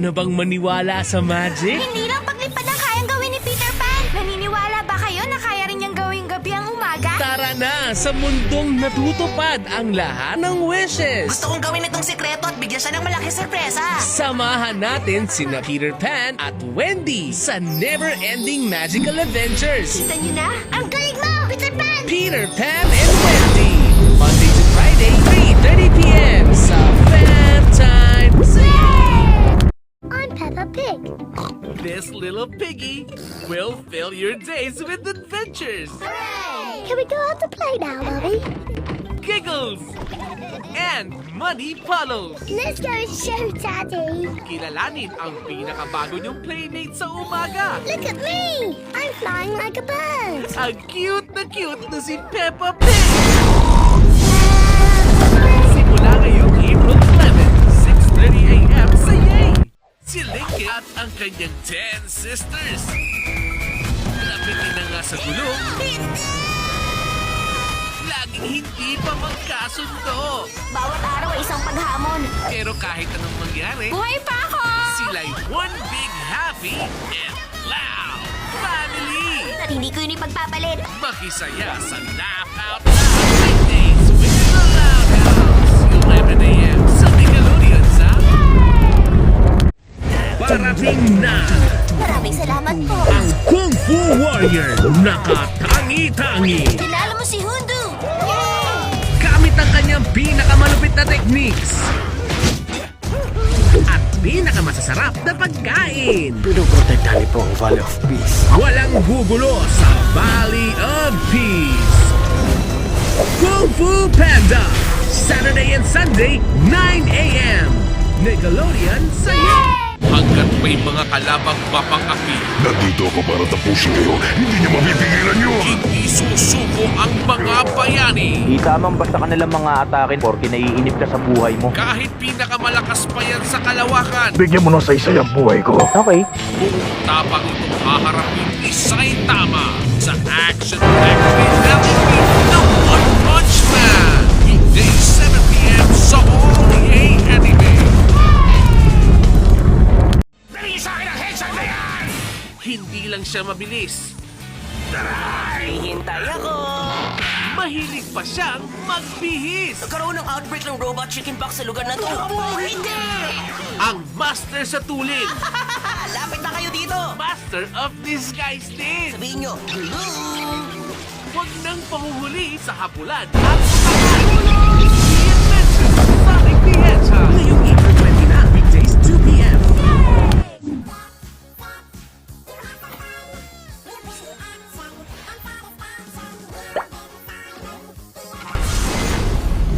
na bang maniwala sa magic? Hindi lang paglipad ang kayang gawin ni Peter Pan. Naniniwala ba kayo na kaya rin niyang gawing gabi ang umaga? Tara na sa mundong natutupad ang lahat ng wishes. Gusto kong gawin itong sikreto at bigyan siya ng malaking sorpresa. Samahan natin sina Peter Pan at Wendy sa never-ending magical adventures. Kita niyo na? Ang galing mo, Peter Pan! Peter Pan and Wendy. Monday to Friday, 3:30 p.m. sa Fan Times. I'm Peppa Pig. This little piggy will fill your days with adventures, Hooray! Can we go out to play now, Mommy? giggles, and muddy puddles. Let's go show, Daddy. Kilalanin ang pinakabago niyong playmate sa umaga. Look at me! I'm flying like a bird. Ang cute na si Peppa Pig. Simula ngayong April 11, 6:30 a.m. sa Yay! Si Linky at ang kanyang 10 sisters. Lapitin na nga sa gulong. Laging hindi pa magkasundo. Bawat araw ay isang paghamon. Pero kahit anong mangyari, Buhay pa ako! sila'y one big happy and loud family. At hindi ko yun ipagpapalit. Makisaya sa Laugh Out Loud Weekdays with the Loud House. 11 a.m. sa Nickelodeon sa... Parating na Maraming salamat po. ang Kung Fu Warrior nakatangi-tangi. Tinalo mo si Hundu! Yay! Gamit ang kanyang pinakamalupit na techniques at pinakamasasarap na pagkain. Pinoprotektahan po ang Valley of Peace. Walang gugulo sa Valley of Peace. Kung Fu Panda, Saturday and Sunday, 9 a.m. Nickelodeon sa Hanggat may mga kalabang mapang-api, Nandito ako para tapusin kayo. Hindi niyo mapipigilan yun. hindi susuko ang mga bayani. Di tamang basta kanilang mga atakin porke naiinip ka sa buhay mo. Kahit pinakamalakas pa yan sa kalawakan, Bigyan mo ng saysay ang buhay ko. Okay. buong tapang itong haharapin isa'y tama sa action-packed finale ng One Punch Man. Weekday 7 p.m. sa All-EA Anime. Hindi lang siya mabilis. Hihintay ako. Mahilig pa siyang magbihis. Nagkaroon ng outbreak ng robot chickenpox sa lugar na to. Hindi! Ang master sa tulin. Lapit na kayo dito. Master of disguise din. Sabihin nyo, hello! Huwag nang panguhuli sa hapulan at pagkain. The Adventures of Sonic the Hedgehog. Ngayong April 20 na, weekdays 2 p.m.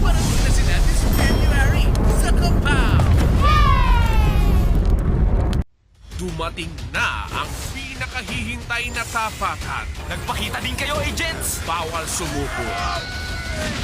Parating na sila this January sa Compound. Dumating na ang pinakahihintay na tapatan. Nagpakita din kayo, agents! Bawal sumuko.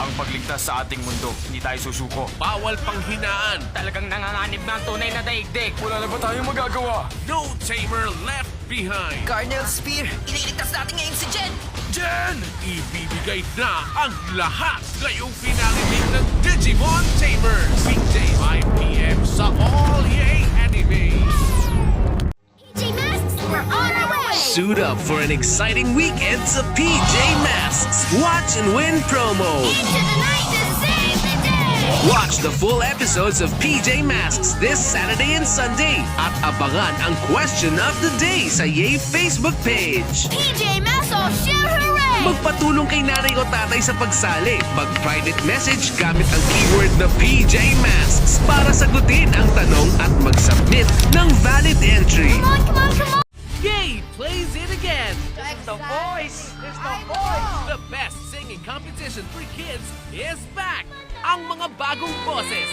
Ang pagligtas sa ating mundo, hindi tayo susuko. Bawal panghinaan. Talagang nanganganib na ang tunay na daigdig. Wala na ba tayong magagawa? No tamer left behind. Cardinal Spear, ililigtas natin ngayon si Jen! Jen! Ibibigay na ang lahat ngayong finale week ng Digimon Tamers. Weekday 5 p.m. sa All-EA Anime. PJ Masks, we're on our way! Suit up for an exciting weekend sa PJ Masks. Watch and win promo. Into the night to save the day! Watch the full episodes of PJ Masks this Saturday and Sunday. At abangan ang question of the day sa Yay Facebook page. PJ Masks, all share hooray! Magpatulong kay nanay o tatay sa pagsali. Mag-private message gamit ang keyword na PJ Masks para sagutin ang tanong at mag-submit ng valid entry. Come on, come on, come on! Yay plays it again! It's the voice! It's the The best singing competition for kids is back! Ang mga bagong boses.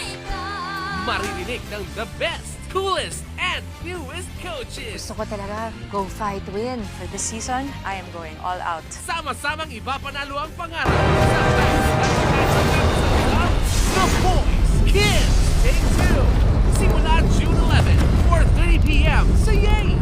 Maririnig ng the best, coolest, and newest coaches. Gusto ko talaga go fight win. For this season, I am going all out. Sama-samang ipapanalo ang pangarap sa The Boys Kids Take Two. Simula June 11, 4:30 p.m. sa Yay!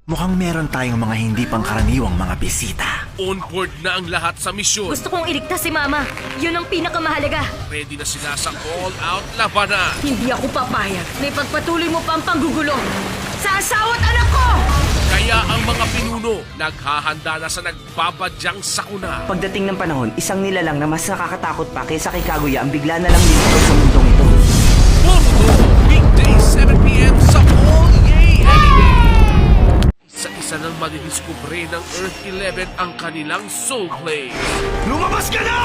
Mukhang meron tayong mga hindi pangkaraniwang mga bisita. On board na ang lahat sa misyon. Gusto kong iligtas si Mama. Yun ang pinakamahalaga. Ready na sila sa all-out labanan. Hindi ako papayag na ipagpatuloy mo pa ang panggugulo sa asawa't anak ko! Kaya ang mga pinuno naghahanda na sa nagbabadyang sakuna. Pagdating ng panahon, isang nilalang na mas nakakatakot pa kaysa kay Kaguya ang bigla na lang dito sa mundong ito. Boruto, weekday 7pm sa All Yay Anime. Isa-isa nang madidiskubre ng Earth 11 ang kanilang soul plays. Lumabas ka na!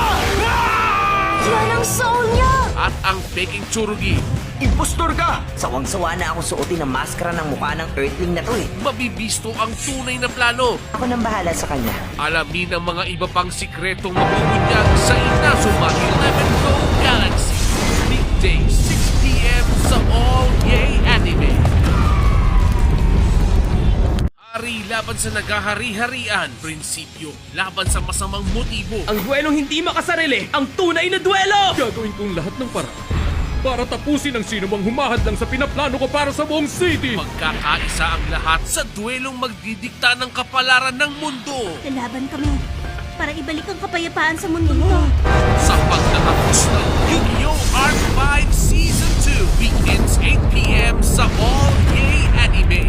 Yan ang soul niya! At ang peking tsurugi. Impostor ka! Sawang-sawa na akong suotin ang maskara ng mukha ng Earthling na to eh. Mabibisto ang tunay na plano. Ako nang bahala sa kanya. Alamin ang mga iba pang sikretong mabubunyag sa Inazuma 11 Go Galaxy. Weekday 6pm sa All Yay Anime. Hari laban sa nagahari-harian. Prinsipyo laban sa masamang motibo. Ang duelong hindi makasarili, ang tunay na duelo! Gagawin kong lahat ng paraan para tapusin ang sino mang humahadlang sa pinaplano ko para sa buong city. Magkakaisa ang lahat sa duelong magdidikta ng kapalaran ng mundo. Lalaban kami para ibalik ang kapayapaan sa mundo ito. Sa pagtatapos ng Yu-Gi-Oh! Art 5 Season 2 weekends 8pm sa All Yay Anime.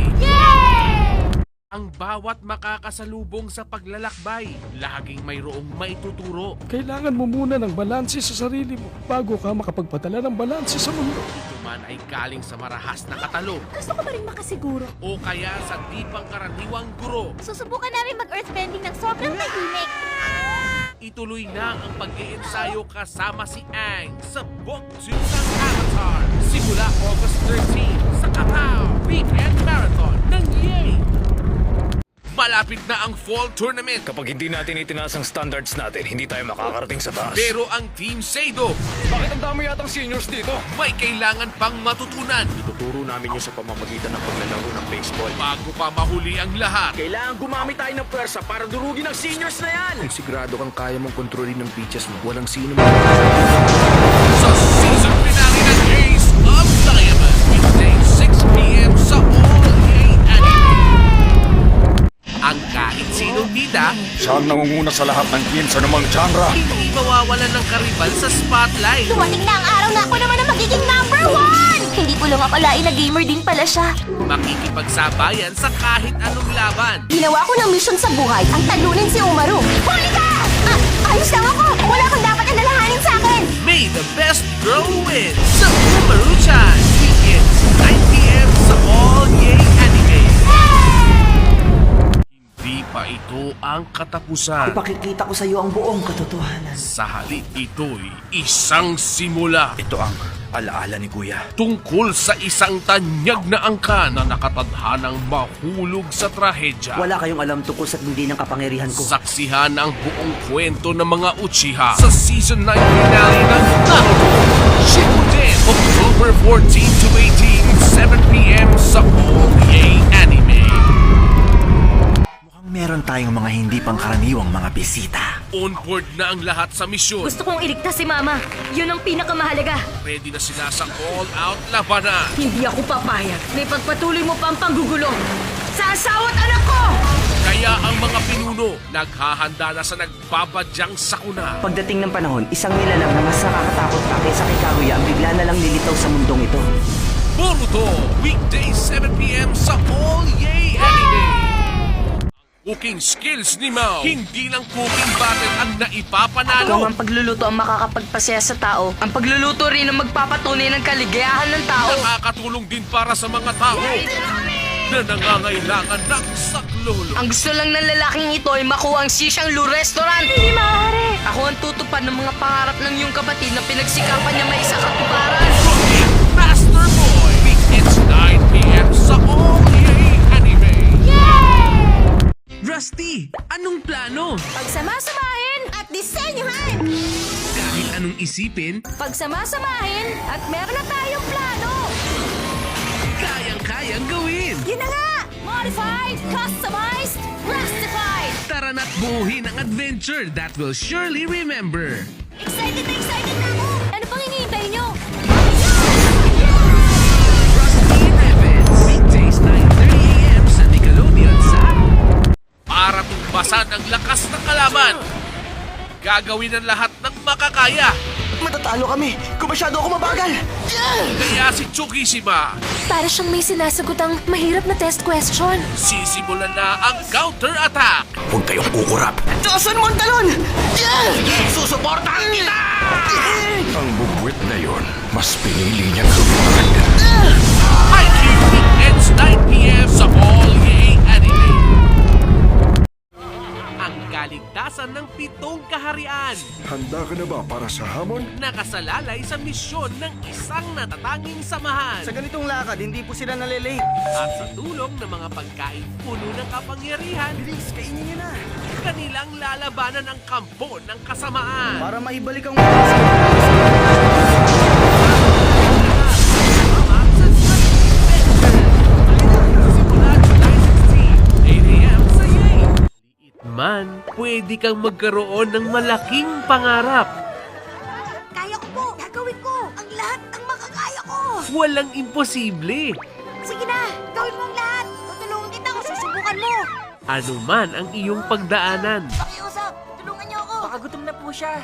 Ang bawat makakasalubong sa paglalakbay, laging mayroong maituturo. Kailangan mo muna ng balanse sa sarili mo bago ka makapagpadala ng balanse sa mundo. Ito man ay galing sa marahas na katalo Gusto ko pa rin makasiguro. o kaya sa di pangkaraniwang guro. Susubukan namin mag-earthbending ng sobrang tahimik. Ituloy na ang pag-iensayo kasama si Aang sa Book 2 ng Avatar. Simula August 13 sa Kakao Weekend Marathon ng Yay! Malapit na ang Fall Tournament. Kapag hindi natin itinaas ang standards natin, hindi tayo makakarating sa taas. Pero ang Team Seido Bakit ang dami yatang seniors dito? may kailangan pang matutunan Ituturo namin yun sa pamamagitan ng paglalaro ng baseball. bago pa mahuli ang lahat. Kailangan gumamit tayo ng pwersa para durugin ang seniors na yan! Kung sigurado kang kaya mong kontrolin ng pitches mo, walang sino Sa season finale ng Ace of Diamond, weekday 6pm sa All Yay Anime. Ang kahit sinong bida, Siya ang nangunguna sa lahat ng team sa namang genre. hindi mawawalan ng karibal sa spotlight. Dumating na ang araw na ako naman ang magiging number 1! Hindi ko lang akalain na gamer din pala siya. Makikipagsabayan sa kahit anong laban. Ginawa ko ng mission sa buhay ang talunin si Umaru. Huli ka! Ayos lang ako! Wala kang dapat alalahanin sa akin! May the best girl win sa Umaru-chan. Weekends 9pm sa All Yay Anime. Hindi pa ito ang katapusan. Ipakikita ko sa iyo ang buong katotohanan. Sa halip ito'y isang simula. Ito ang alaala ni Kuya. Tungkol sa isang tanyag na angka na nakatadhanang mahulog sa trahedya. Wala kayong alam tungkol sa hindi ng kapangyarihan ko. Saksihan ang buong kwento ng mga Uchiha sa Season 9 finale ng Naruto Shippuden, October 14 to 18, 7pm sa All Yay Anime. Mukhang meron tayong mga hindi pangkaraniwang mga bisita. On board na ang lahat sa misyon. Gusto kong iligtas si Mama. Yun ang pinakamahalaga. Ready na sila sa all-out labanan. Hindi ako papayag na ipagpatuloy mo pa ang panggugulo sa asawa't anak ko! Kaya ang mga pinuno naghahanda na sa nagbabadyang sakuna. Pagdating ng panahon, isang nilalang na mas nakakatakot pa kaysa kay Kaguya ang bigla na lang nilitaw sa mundong ito. Boruto, weekday 7pm sa All Yay Anime. Cooking skills ni Mao, hindi lang cooking battle ang naipapanalo. Kung ang pagluluto ang makakapagpasaya sa tao, ang pagluluto rin ang magpapatunay ng kaligayahan ng tao. Nakakatulong din para sa mga tao na nangangailangan ng saklolo. Ang gusto lang ng lalaking ito ay makuha ang Sishang Lu Restaurant. Hindi maaari! Ako ang tutupad ng mga pangarap ng iyong kapatid na pinagsikapan niya may isa katuparan. Cooking Master Boy, weekends 9pm sa All Yay Anime. Rusty, anong plano? Pagsamasamahin at disenyuhan! Kahit anong isipin, Pagsamasamahin at meron na tayong plano! kayang-kayang gawin. Yun na nga! Modified, customized, plastified! Tara na't buuhin ang adventure that will surely remember. Excited na ako! Ano pang hinihintay nyo? Rusty Evans, weekdays 9:30 a.m. sa Nickelodeon Lampasan ang lakas ng kalaban. Gagawin ang lahat ng makakaya. Matatalo kami kung masyado ako mabagal. Kaya si Tsukishima, Para siyang may sinasagot ang mahirap na test question. sisimulan na ang counter-attack. Huwag kayong kukurap. Joson Montalon! Susuportahan kita! Ang bubwit na yon, mas pinili niyang gawin. Haikyuu weekends 9 p.m. sa All EA Anime. Ang kaligtasan ng 7 kaharian. Handa ka na ba para sa hamon? Nakasalalay sa misyon ng isang natatanging samahan. Sa ganitong lakad, hindi po sila nalilate. At sa tulong ng mga pagkain puno ng kapangyarihan, Bilis, kainin niyo na. kanilang lalabanan ang kampo ng kasamaan. Para maibalik ang Simula July 16, 8 a.m. sa Yay! Liit man, pwede kang magkaroon ng malaking pangarap. Kaya ko po! Gagawin ko! Ang lahat ng makakaya ko! Walang imposible. Sige na! Gawin mo ang lahat! Tutulungan kita kung susubukan mo! Ano man ang iyong pagdaanan, Pakiusap! Tulungan niyo ako! Baka gutom na po siya.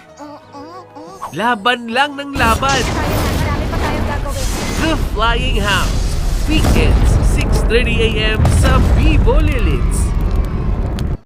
laban lang ng laban. Marami pa tayong gagawin. The Flying House. Weekends, 6:30 a.m. sa Vivo Lilits.